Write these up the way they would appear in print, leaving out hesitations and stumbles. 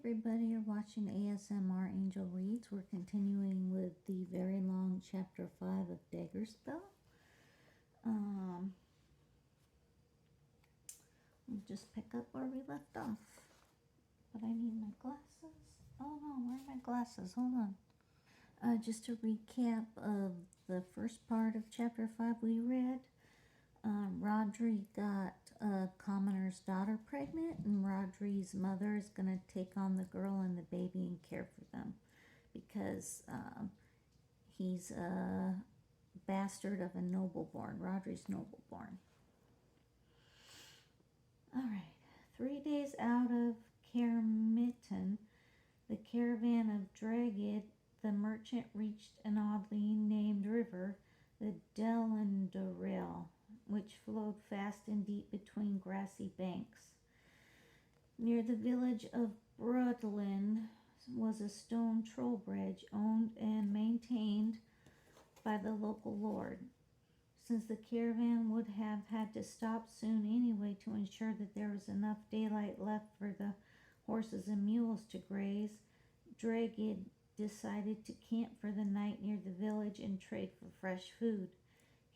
everybody, you're watching ASMR Angel Reads. We're continuing with the very long chapter 5 of Daggerspell. We'll just pick up where we left off. But I need my glasses. Oh no, where are my glasses? Hold on. Just a recap of the first part of chapter 5 we read. Rodri got a commoner's daughter pregnant, and Rodri's mother is going to take on the girl and the baby and care for them because he's a bastard of a noble-born. Rodri's noble-born. Alright, 3 days out of Kermitten, the caravan of Dragid, the merchant reached an oddly named river, the Delendorel, which flowed fast and deep between grassy banks. Near the village of Brudlin was a stone troll bridge owned and maintained by the local lord. Since the caravan would have had to stop soon anyway to ensure that there was enough daylight left for the horses and mules to graze, Dragid decided to camp for the night near the village and trade for fresh food.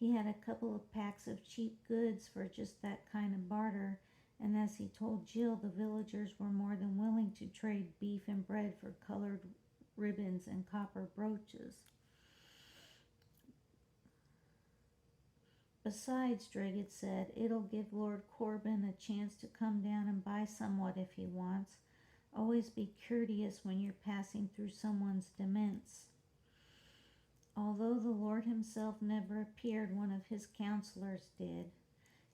He had a couple of packs of cheap goods for just that kind of barter, and as he told Jill, the villagers were more than willing to trade beef and bread for colored ribbons and copper brooches. Besides, Dragid said, it'll give Lord Corbin a chance to come down and buy somewhat if he wants. Always be courteous when you're passing through someone's demesne. Although the Lord himself never appeared, one of his counselors did.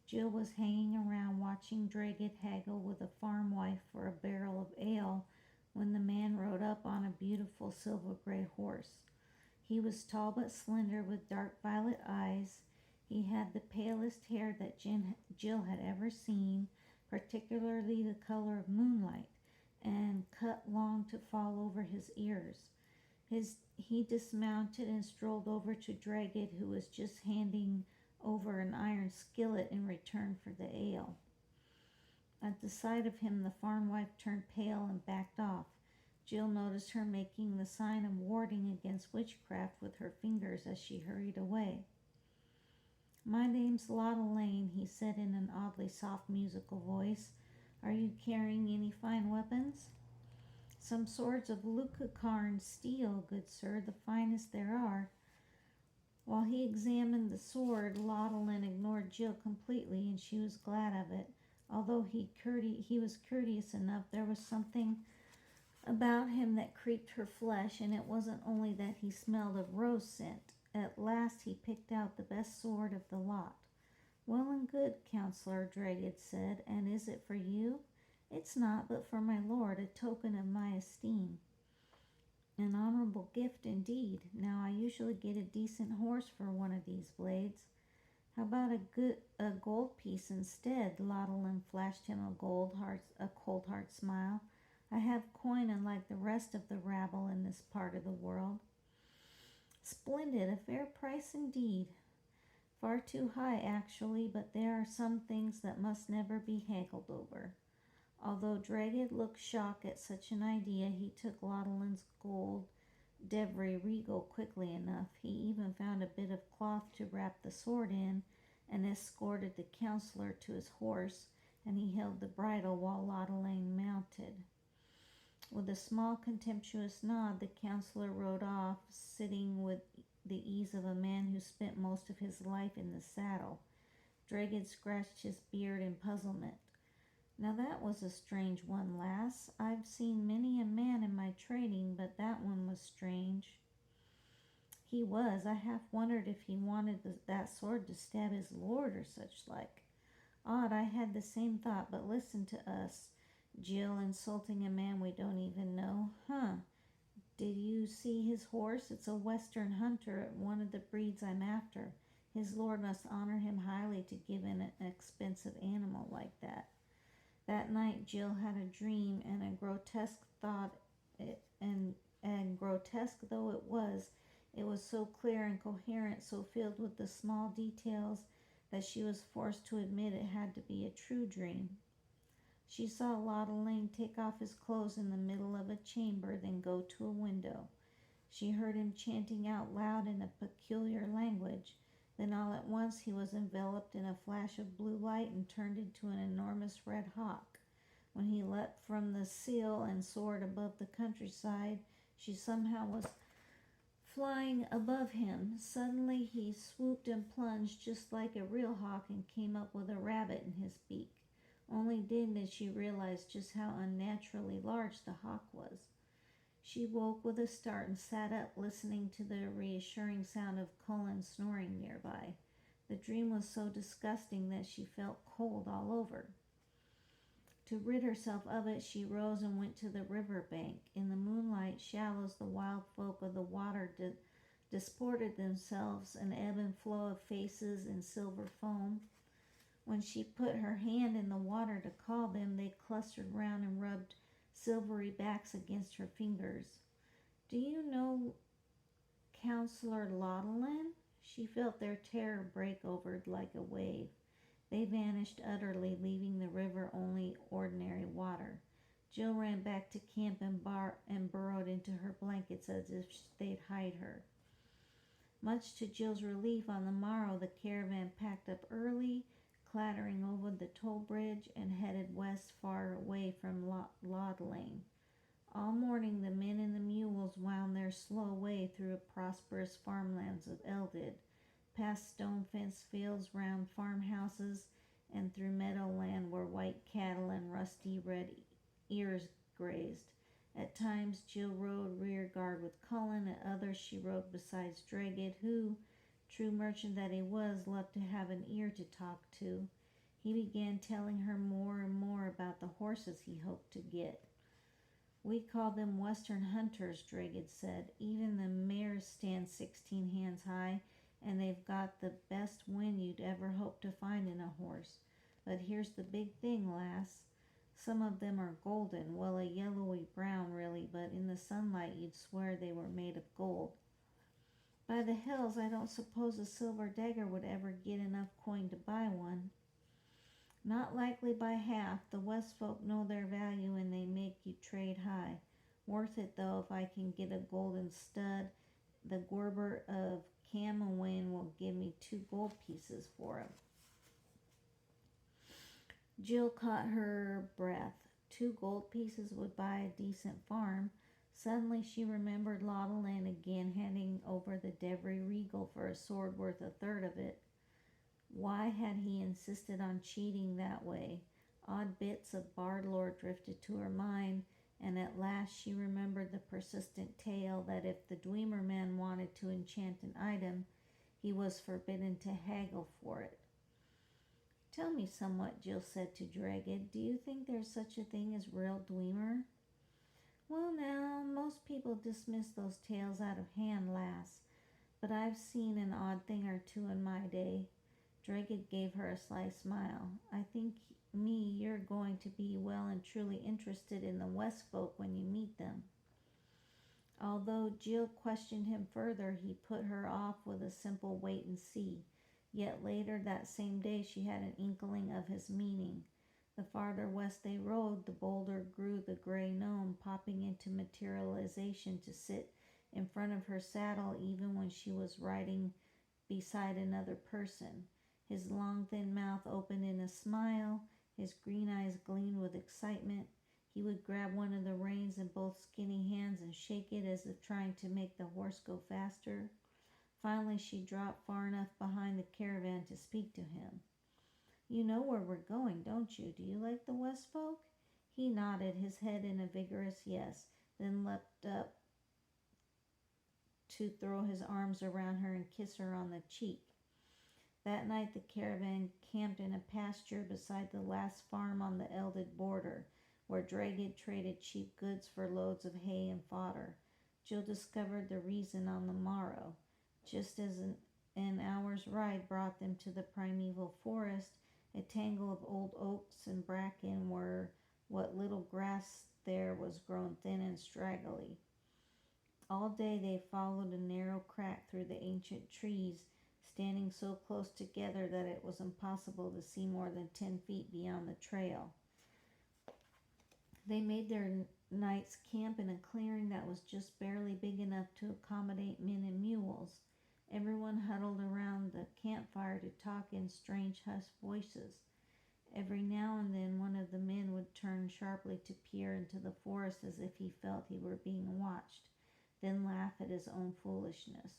Jill was hanging around watching Dragid haggle with a farm wife for a barrel of ale when the man rode up on a beautiful silver-gray horse. He was tall but slender with dark violet eyes. He had the palest hair that Jill had ever seen, particularly the color of moonlight, and cut long to fall over his ears. He dismounted and strolled over to Dragid, who was just handing over an iron skillet in return for the ale. At the sight of him, the farm wife turned pale and backed off. Jill noticed her making the sign of warding against witchcraft with her fingers as she hurried away. "My name's Lotta Lane," he said in an oddly soft musical voice. "Are you carrying any fine weapons?" "Some swords of Lucacarn steel, good sir, the finest there are." While he examined the sword, Laudelin ignored Jill completely, and she was glad of it. Although he was courteous enough, there was something about him that creeped her flesh, and it wasn't only that he smelled of rose scent. At last he picked out the best sword of the lot. "Well and good, Counselor," Dragid said. "And is it for you?" "It's not, but for my lord, a token of my esteem." "An honorable gift indeed. Now I usually get a decent horse for one of these blades." "How about a gold piece instead?" Laudelin flashed him a cold hard smile. "I have coin unlike the rest of the rabble in this part of the world." "Splendid, a fair price indeed. Far too high, actually, but there are some things that must never be haggled over." Although Dragid looked shocked at such an idea, he took Laudelin's gold Devry Regal quickly enough. He even found a bit of cloth to wrap the sword in and escorted the counselor to his horse, and he held the bridle while Laudelin mounted. With a small contemptuous nod, the counselor rode off, sitting with the ease of a man who spent most of his life in the saddle. Dragid scratched his beard in puzzlement. "Now that was a strange one, lass. I've seen many a man in my trading, but that one was strange." "He was. I half wondered if he wanted that sword to stab his lord or such like." "Odd, I had the same thought, but listen to us. Jill insulting a man we don't even know. Huh. Did you see his horse? It's a western hunter, one of the breeds I'm after. His lord must honor him highly to give in an expensive animal like that." That night Jill had a dream, and a grotesque thought, and grotesque though it was so clear and coherent, so filled with the small details that she was forced to admit it had to be a true dream. She saw Lotta Lane take off his clothes in the middle of a chamber, then go to a window. She heard him chanting out loud in a peculiar language. Then all at once he was enveloped in a flash of blue light and turned into an enormous red hawk. When he leapt from the sill and soared above the countryside, she somehow was flying above him. Suddenly he swooped and plunged just like a real hawk and came up with a rabbit in his beak. Only then did she realize just how unnaturally large the hawk was. She woke with a start and sat up, listening to the reassuring sound of Cullen snoring nearby. The dream was so disgusting that she felt cold all over. To rid herself of it, she rose and went to the river bank. In the moonlight shallows, the wild folk of the water disported themselves, an ebb and flow of faces in silver foam. When she put her hand in the water to call them, they clustered round and rubbed silvery backs against her fingers. "Do you know Counselor Laudelin?" She felt their terror break over like a wave. They vanished utterly, leaving the river only ordinary water. Jill ran back to camp and burrowed into her blankets as if they'd hide her. Much to Jill's relief, on the morrow the caravan packed up early, clattering over the toll bridge, and headed west far away from Laudelane. All morning the men and the mules wound their slow way through the prosperous farmlands of Eldid, past stone-fenced fields, round farmhouses, and through meadowland where white cattle and rusty red ears grazed. At times Jill rode rear guard with Cullen, at others she rode beside Dragged, who, true merchant that he was, loved to have an ear to talk to. He began telling her more and more about the horses he hoped to get. "We call them Western hunters," Dragged said. "Even the mares stand 16 hands high, and they've got the best wind you'd ever hope to find in a horse. But here's the big thing, lass. Some of them are golden, well, a yellowy brown really, but in the sunlight you'd swear they were made of gold. By the hills, I don't suppose a silver dagger would ever get enough coin to buy one." "Not likely by half. The West folk know their value and they make you trade high. Worth it though if I can get a golden stud. The Gorber of Camowin will give me 2 gold pieces for him." Jill caught her breath. 2 gold pieces would buy a decent farm. Suddenly she remembered Laudelin again, handing over the Devry Regal for a sword worth a third of it. Why had he insisted on cheating that way? Odd bits of bard lore drifted to her mind, and at last she remembered the persistent tale that if the Dwemer man wanted to enchant an item, he was forbidden to haggle for it. "Tell me somewhat," Jill said to Dragged. "Do you think there's such a thing as real Dwemer?" "Well now, most people dismiss those tales out of hand, lass, but I've seen an odd thing or two in my day." Dragged gave her a sly smile. "I think you're going to be well and truly interested in the West folk when you meet them." Although Jill questioned him further, he put her off with a simple wait and see. Yet later that same day she had an inkling of his meaning. The farther west they rode, the bolder grew the gray gnome, popping into materialization to sit in front of her saddle even when she was riding beside another person. His long thin mouth opened in a smile, his green eyes gleamed with excitement. He would grab one of the reins in both skinny hands and shake it as if trying to make the horse go faster. Finally she dropped far enough behind the caravan to speak to him. "You know where we're going, don't you? Do you like the West folk?" He nodded, his head in a vigorous yes, then leapt up to throw his arms around her and kiss her on the cheek. That night the caravan camped in a pasture beside the last farm on the Eldid border, where Dragged traded cheap goods for loads of hay and fodder. Jill discovered the reason on the morrow. Just as an hour's ride brought them to the primeval forest, a tangle of old oaks and bracken where what little grass there was grown thin and straggly. All day they followed a narrow crack through the ancient trees, standing so close together that it was impossible to see more than 10 feet beyond the trail. They made their night's camp in a clearing that was just barely big enough to accommodate men and mules. Everyone huddled around the campfire to talk in strange, hushed voices. Every now and then one of the men would turn sharply to peer into the forest as if he felt he were being watched, then laugh at his own foolishness.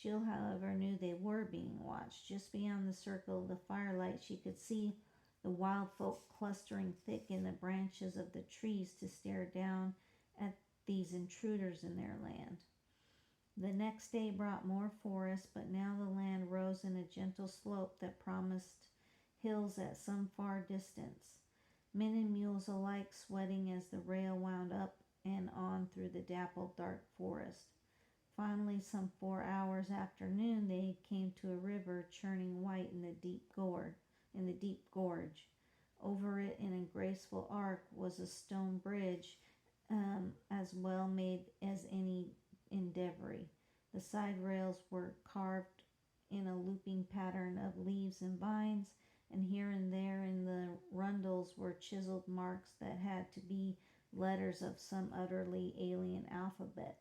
Jill, however, knew they were being watched. Just beyond the circle of the firelight, she could see the wild folk clustering thick in the branches of the trees to stare down at these intruders in their land. The next day brought more forest, but now the land rose in a gentle slope that promised hills at some far distance. Men and mules alike sweating as the rail wound up and on through the dappled dark forest. Finally, some 4 hours after noon, they came to a river churning white in the deep gorge. Over it, in a graceful arc, was a stone bridge, as well made as any in Devery. The side rails were carved in a looping pattern of leaves and vines, and here and there in the rundles were chiseled marks that had to be letters of some utterly alien alphabet.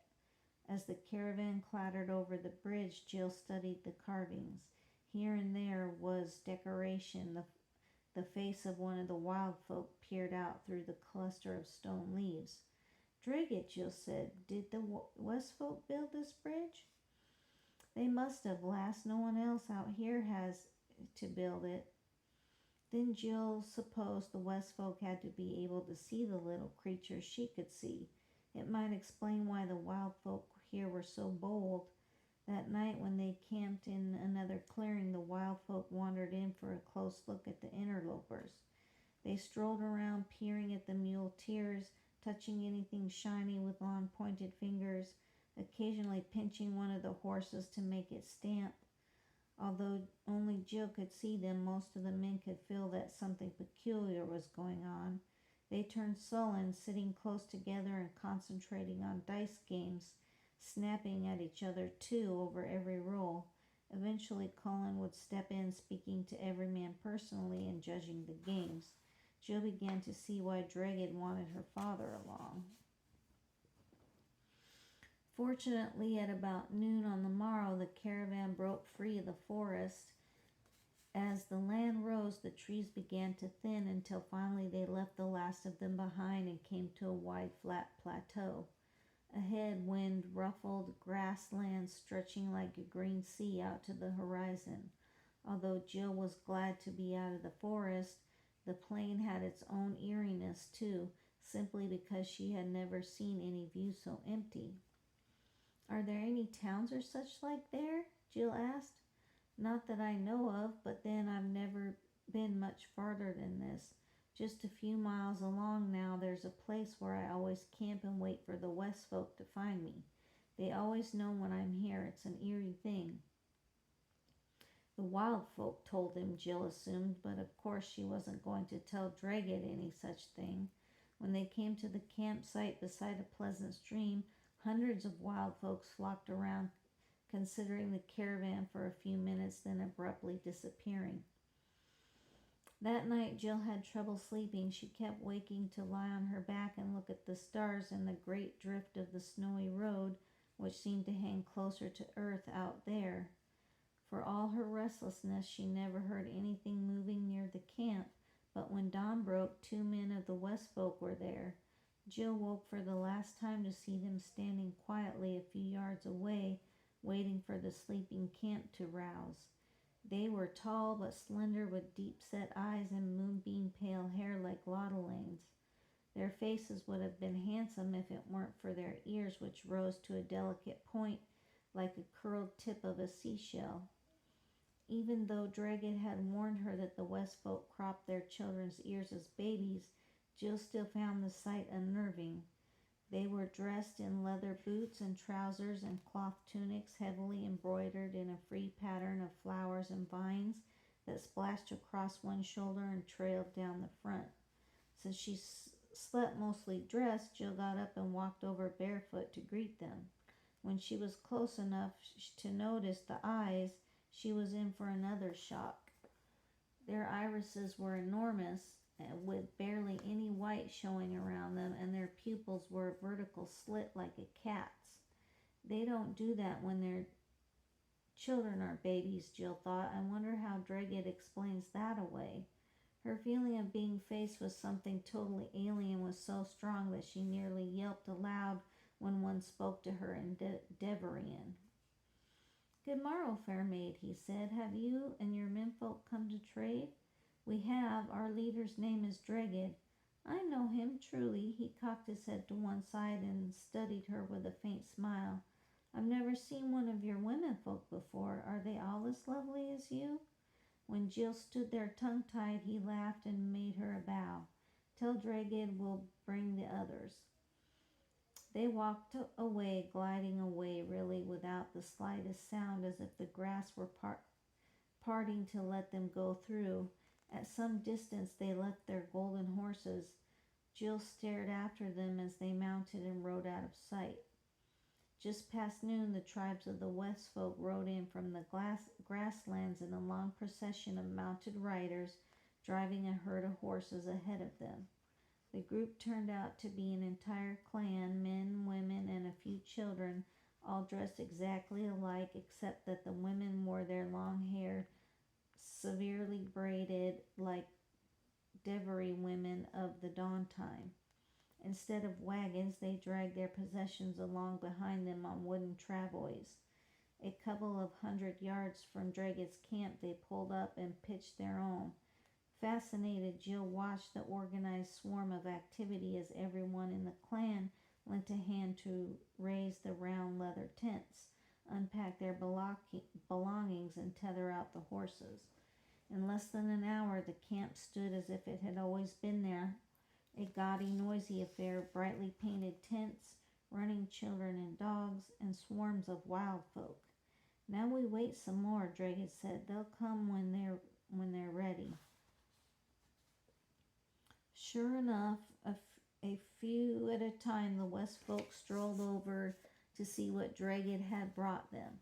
As the caravan clattered over the bridge, Jill studied the carvings. Here and there was decoration. The face of one of the wild folk peered out through the cluster of stone leaves. "Drig it," Jill said. "Did the West folk build this bridge?" "They must have, lass. No one else out here has to build it." Then Jill supposed the West folk had to be able to see the little creatures she could see. It might explain why the wild folk here were so bold. That night when they camped in another clearing, the wild folk wandered in for a close look at the interlopers. They strolled around, peering at the muleteers, touching anything shiny with long pointed fingers, occasionally pinching one of the horses to make it stamp. Although only Jill could see them, most of the men could feel that something peculiar was going on. They turned sullen, sitting close together and concentrating on dice games, snapping at each other too over every roll. Eventually Colin would step in, speaking to every man personally and judging the games. Jill began to see why Dragged wanted her father along. Fortunately, at about noon on the morrow, the caravan broke free of the forest. As the land rose, the trees began to thin until finally they left the last of them behind and came to a wide, flat plateau. Ahead, wind ruffled grassland stretching like a green sea out to the horizon. Although Jill was glad to be out of the forest, the plain had its own eeriness too, simply because she had never seen any view so empty. "Are there any towns or such like there?" Jill asked. "Not that I know of, but then I've never been much farther than this. Just a few miles along now there's a place where I always camp and wait for the West folk to find me. They always know when I'm here. It's an eerie thing." The wild folk told him, Jill assumed, but of course she wasn't going to tell Dragged any such thing. When they came to the campsite beside a pleasant stream, hundreds of wild folks flocked around, considering the caravan for a few minutes, then abruptly disappearing. That night Jill had trouble sleeping. She kept waking to lie on her back and look at the stars and the great drift of the snowy road, which seemed to hang closer to earth out there. For all her restlessness, she never heard anything moving near the camp, but when dawn broke, 2 men of the West folk were there. Jill woke for the last time to see them standing quietly a few yards away, waiting for the sleeping camp to rouse. They were tall but slender, with deep-set eyes and moonbeam-pale hair like Lottolane's. Their faces would have been handsome if it weren't for their ears, which rose to a delicate point like a curled tip of a seashell. Even though Dragged had warned her that the West folk cropped their children's ears as babies, Jill still found the sight unnerving. They were dressed in leather boots and trousers and cloth tunics heavily embroidered in a free pattern of flowers and vines that splashed across one shoulder and trailed down the front. Since she slept mostly dressed, Jill got up and walked over barefoot to greet them. When she was close enough to notice the eyes, she was in for another shock. Their irises were enormous, with barely any white showing around them, and their pupils were a vertical slit like a cat's. They don't do that when their children are babies, Jill thought. I wonder how Dregged explains that away. Her feeling of being faced with something totally alien was so strong that she nearly yelped aloud when one spoke to her in Deverian. Good morrow, fair maid, he said. Have you and your menfolk come to trade? We have. Our leader's name is Dregged. I know him, truly. He cocked his head to one side and studied her with a faint smile. I've never seen one of your womenfolk before. Are they all as lovely as you? When Jill stood there tongue-tied, he laughed and made her a bow. Tell Dregged we'll bring the others. They walked away, gliding away really without the slightest sound, as if the grass were parting to let them go through. At some distance they left their golden horses. Jill stared after them as they mounted and rode out of sight. Just past noon, the tribes of the West folk rode in from the grasslands in a long procession of mounted riders, driving a herd of horses ahead of them. The group turned out to be an entire clan, men, women, and a few children, all dressed exactly alike, except that the women wore their long hair severely braided like Devery women of the dawn time. Instead of wagons, they dragged their possessions along behind them on wooden travois. A couple of 100 yards from Dregged's camp, they pulled up and pitched their own. Fascinated, Jill watched the organized swarm of activity as everyone in the clan lent a hand to raise the round leather tents, unpack their belongings, and tether out the horses. In less than an hour, the camp stood as if it had always been there, a gaudy, noisy affair of brightly painted tents, running children and dogs, and swarms of wild folk. Now we wait some more, Dregged said. They'll come when they're ready. Sure enough, a few at a time, the West folk strolled over to see what Dregged had brought them.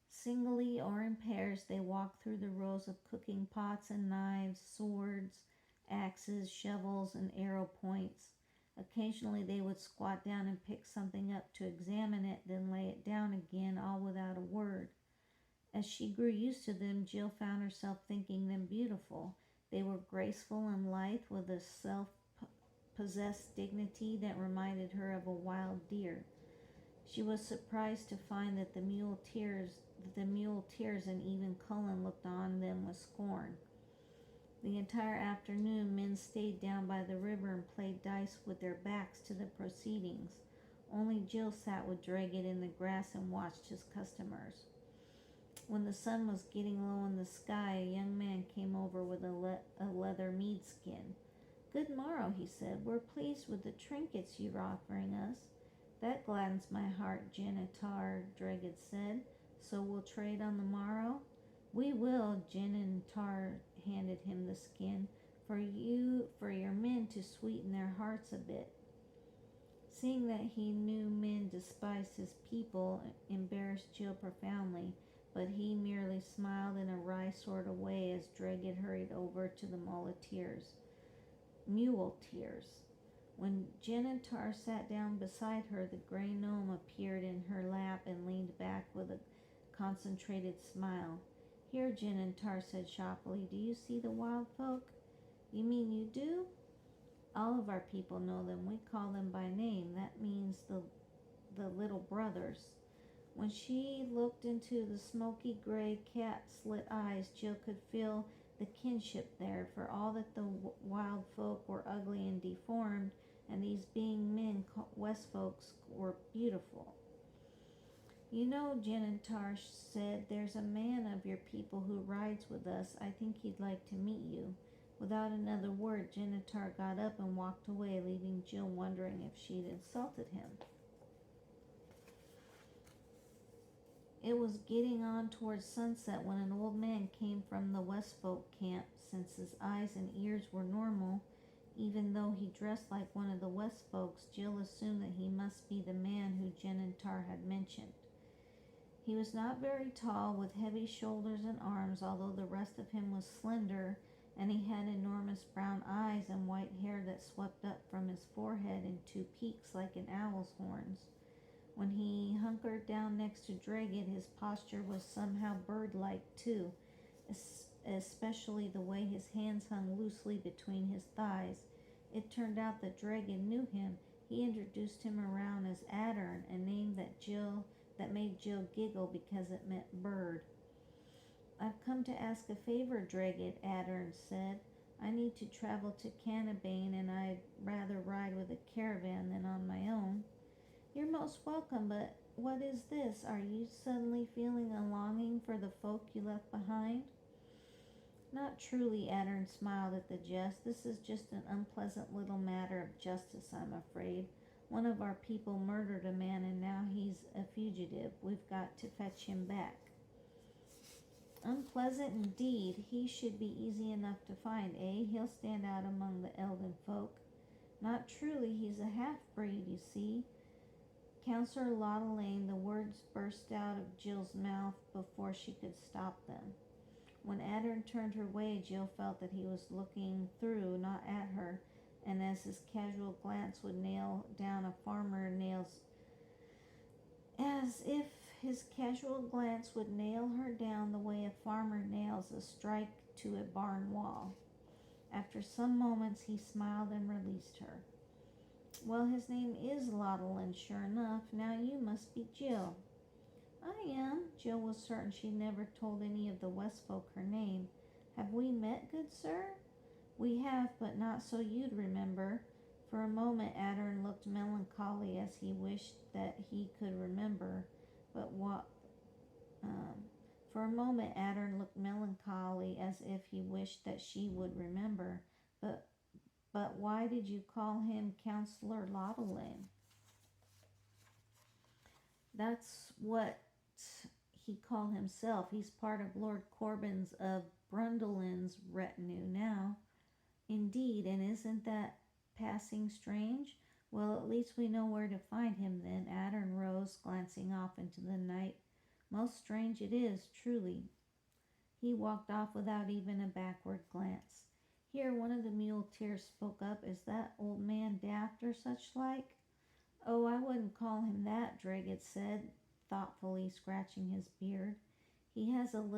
Singly or in pairs, they walked through the rows of cooking pots and knives, swords, axes, shovels, and arrow points. Occasionally they would squat down and pick something up to examine it, then lay it down again, all without a word. As she grew used to them, Jill found herself thinking them beautiful. They were graceful and lithe, with a self-possessed dignity that reminded her of a wild deer. She was surprised to find that the muleteers and even Cullen looked on them with scorn. The entire afternoon, men stayed down by the river and played dice with their backs to the proceedings. Only Jill sat with Dregged in the grass and watched his customers. When the sun was getting low in the sky, a young man came over with a leather mead skin. Good morrow, he said. We're pleased with the trinkets you're offering us. That gladdens my heart, Janitar, Dregged said. So we'll trade on the morrow? We will. Janitar handed him the skin. For your men to sweeten their hearts a bit. Seeing that he knew men despised his people embarrassed Jill profoundly, but he merely smiled in a wry sort of way as Dregged hurried over to the muleteers. When Janitar sat down beside her, the gray gnome appeared in her lap and leaned back with a concentrated smile. Here, Janitar said sharply, do you see the wild folk? You mean you do? All of our people know them. We call them by name. That means the little brothers. When she looked into the smoky gray cat-slit eyes, Jill could feel the kinship there, for all that the wild folk were ugly and deformed, and these being men, West folks, were beautiful. You know, Janitar said, there's a man of your people who rides with us. I think he'd like to meet you. Without another word, Janitar got up and walked away, leaving Jill wondering if she'd insulted him. It was getting on towards sunset when an old man came from the West folk camp. Since his eyes and ears were normal, even though he dressed like one of the West folks, Jill assumed that he must be the man who Janitar had mentioned. He was not very tall, with heavy shoulders and arms, although the rest of him was slender and he had enormous brown eyes and white hair that swept up from his forehead in two peaks like an owl's horns. When he hunkered down next to Dragged, his posture was somehow bird-like too, especially the way his hands hung loosely between his thighs. It turned out that Dragged knew him. He introduced him around as Addern, a name that made Jill giggle because it meant bird. "I've come to ask a favor, Dragged," Addern said. "I need to travel to Cannabane, and I'd rather ride with a caravan than on my own." "You're most welcome, but what is this? Are you suddenly feeling a longing for the folk you left behind?" "Not truly," Addern smiled at the jest. "This is just an unpleasant little matter of justice, I'm afraid. One of our people murdered a man, and now he's a fugitive. We've got to fetch him back." "Unpleasant indeed. He should be easy enough to find, eh? He'll stand out among the elven folk." "Not truly. He's a half-breed, you see." Counselor Laudelane, the words burst out of Jill's mouth before she could stop them. When Addern turned her way, Jill felt that he was looking through, not at her, and as his casual glance would nail down a farmer nails as if his casual glance would nail her down the way a farmer nails a strike to a barn wall. After some moments he smiled and released her. "Well, his name is Laudelin, sure enough. Now you must be Jill." "I am." Jill was certain she never told any of the West folk her name. "Have we met, good sir?" "We have, but not so you'd remember." For a moment Addern looked melancholy as he wished that he could remember, but what For a moment Addern looked melancholy as if he wished that she would remember. But why did you call him Counselor Laudelane?" "That's what he called himself. He's part of Lord Corbin's of Brundolin's retinue now." "Indeed, and isn't that passing strange? Well, at least we know where to find him then." Addern rose, glancing off into the night. "Most strange it is, truly." He walked off without even a backward glance. Here one of the muleteers spoke up. "Is that old man daft or such like?" "Oh, I wouldn't call him that," Dragged said, thoughtfully scratching his beard. He has his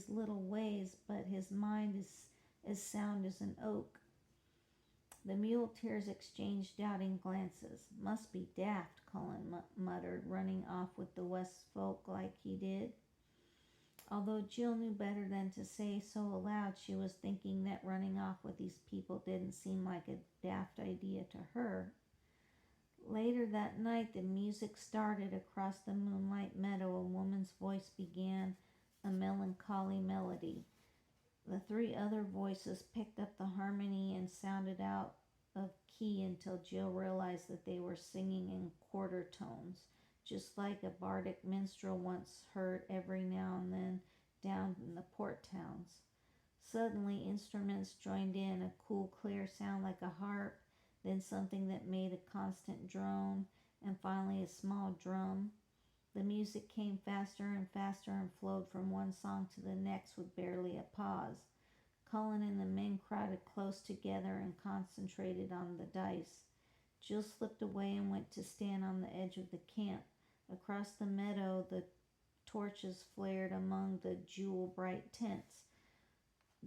little ways, but his mind is as sound as an oak." The muleteers exchanged doubting glances. "Must be daft," Cullen muttered, "running off with the West folk like he did." Although Jill knew better than to say so aloud, she was thinking that running off with these people didn't seem like a daft idea to her. Later that night, the music started across the moonlight meadow. A woman's voice began a melancholy melody. The three other voices picked up the harmony and sounded out of key until Jill realized that they were singing in quarter tones, just like a bardic minstrel once heard every now and then down in the port towns. Suddenly instruments joined in, a cool, clear sound like a harp, then something that made a constant drone, and finally a small drum. The music came faster and faster and flowed from one song to the next with barely a pause. Cullen and the men crowded close together and concentrated on the dice. Jill slipped away and went to stand on the edge of the camp. Across the meadow, the torches flared among the jewel-bright tents.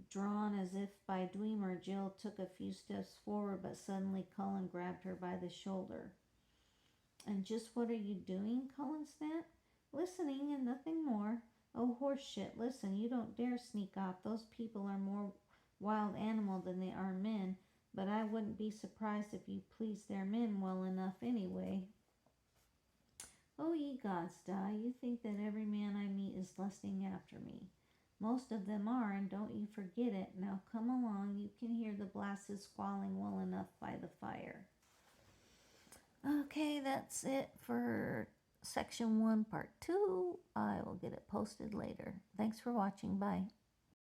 Drawn as if by Dwemer, Jill took a few steps forward, but suddenly Cullen grabbed her by the shoulder. "And just what are you doing?" Cullen snapped. "Listening and nothing more." "Oh, horseshit. Listen, you don't dare sneak off. Those people are more wild animal than they are men, but I wouldn't be surprised if you pleased their men well enough anyway." "Oh, ye gods, Di, you think that every man I meet is lusting after me." "Most of them are, and don't you forget it. Now come along. You can hear the blasted squalling well enough by the fire." Okay, that's it for section 1, part 2. I will get it posted later. Thanks for watching. Bye.